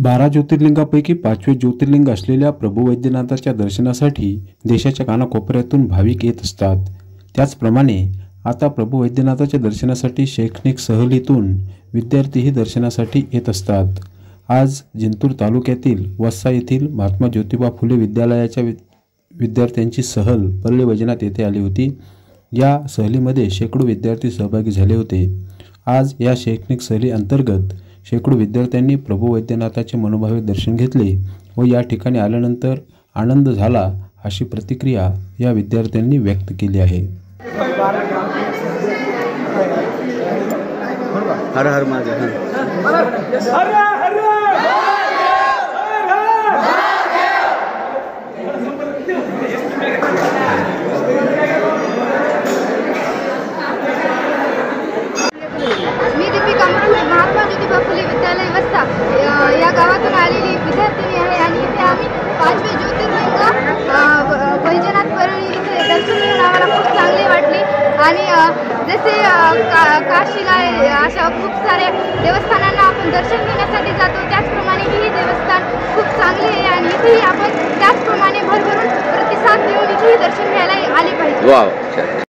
12 ज्योतिर्लिंगापैकी 5वे ज्योतिर्लिंग असलेल्या प्रभू वैद्यनाथाच्या दर्शनासाठी देशाच्या कानाकोपऱ्यातून भाविक येत असतात। त्याचप्रमाणे आता प्रभू वैद्यनाथाच्या दर्शनासाठी शैक्षणिक सहलीतून विद्यार्थीही दर्शनासाठी येत असतात। आज जिंतूर तालुक्यातील वस्सा येथील महात्मा ज्योतिबा फुले विद्यालयाच्या विद्यार्थ्यांची सहल परळी वैजनाथ येथे आली होती। या सहलीमध्ये शेकडो विद्यार्थी सहभागी झाले होते। आज या शैक्षणिक सहली अंतर्गत शेकडो विद्यार्थ्यांनी प्रभू वैद्यनाथाचे मनोभावे दर्शन घेतले व या ठिकाणी आल्यानंतर आनंद झाला अशी प्रतिक्रिया या विद्यार्थ्यांनी व्यक्त केली आहे। हर हर महादेव। मी दीपिका मुरुळे महात्मा ज्योतिबा फुले विद्यालय वस्सा या गावातून आलेली विद्यार्थिनी आहे आणि इथे आम्ही 5वे ज्योतिर्लिंग वैजनाथ परळी इथे दर्शन घेऊन आम्हाला खूप चांगले वाटले। आणि जसे काशीला अशा खूप साऱ्या देवस्थानांना आपण दर्शन घेण्यासाठी जातो त्याचप्रमाणे ही देवस्थान खूप चांगले आहे आणि इथेही आपण त्याचप्रमाणे भरभरून प्रतिसाद देऊन इथेही दर्शन घ्यायला आले पाहिजे।